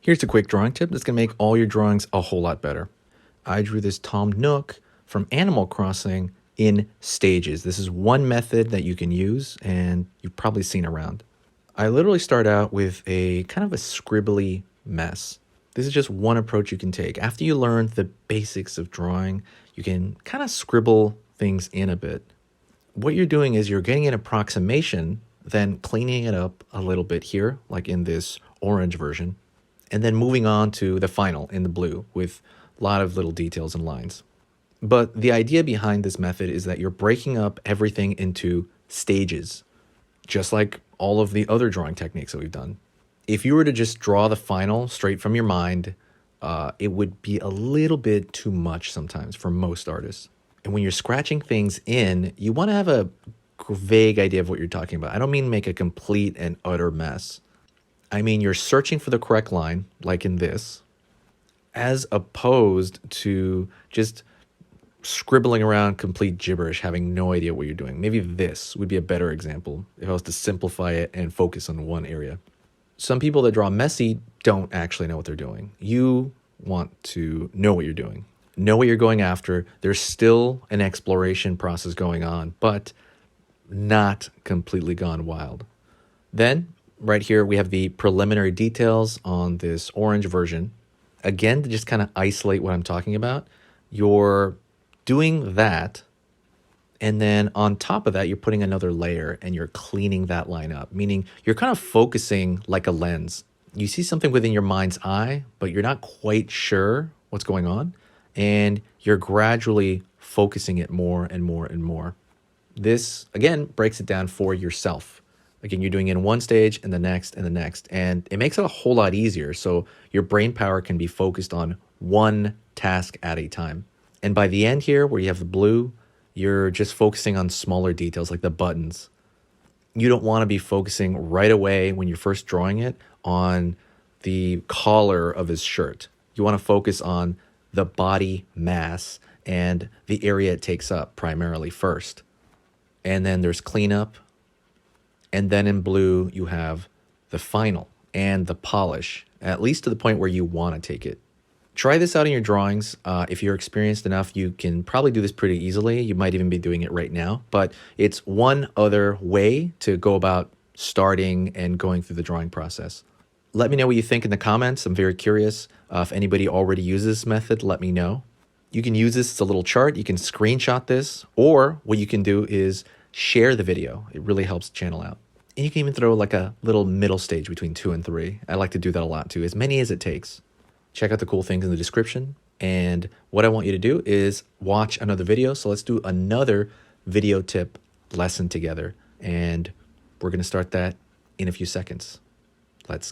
Here's a quick drawing tip that's going to make all your drawings a whole lot better. I drew this Tom Nook from Animal Crossing in stages. This is one method that you can use and you've probably seen around. I literally start out with a kind of a scribbly mess. This is just one approach you can take. After you learn the basics of drawing, you can kind of scribble things in a bit. What you're doing is you're getting an approximation, then cleaning it up a little bit here, like in this orange version, and then moving on to the final in the blue with a lot of little details and lines. But the idea behind this method is that you're breaking up everything into stages, just like all of the other drawing techniques that we've done. If you were to just draw the final straight from your mind, it would be a little bit too much sometimes for most artists. And when you're scratching things in, you want to have a vague idea of what you're talking about. I don't mean make a complete and utter mess. I mean, you're searching for the correct line, like in this, as opposed to just scribbling around complete gibberish, having no idea what you're doing. Maybe this would be a better example if I was to simplify it and focus on one area. Some people that draw messy don't actually know what they're doing. You want to know what you're doing, know what you're going after. There's still an exploration process going on, but not completely gone wild. Then right here, we have the preliminary details on this orange version. Again, to just kind of isolate what I'm talking about, you're doing that. And then on top of that, you're putting another layer and you're cleaning that line up, meaning you're kind of focusing like a lens. You see something within your mind's eye, but you're not quite sure what's going on. And you're gradually focusing it more and more and more. This, again, breaks it down for yourself. Again, you're doing it in one stage and the next and the next, and it makes it a whole lot easier. So your brain power can be focused on one task at a time. And by the end here, where you have the blue, you're just focusing on smaller details like the buttons. You don't want to be focusing right away when you're first drawing it on the collar of his shirt. You want to focus on the body mass and the area it takes up primarily first. And then there's cleanup. And then in blue, you have the final and the polish, at least to the point where you want to take it. Try this out in your drawings. If you're experienced enough, you can probably do this pretty easily. You might even be doing it right now, but it's one other way to go about starting and going through the drawing process. Let me know what you think in the comments. I'm very curious. If anybody already uses this method, let me know. You can use this as a little chart. You can screenshot this, or what you can do is share the video. It really helps the channel out. And you can even throw like a little middle stage between 2 and 3. I like to do that a lot too, as many as it takes. Check out the cool things in the description. And what I want you to do is watch another video. So let's do another video tip lesson together. And we're going to start that in a few seconds. Let's get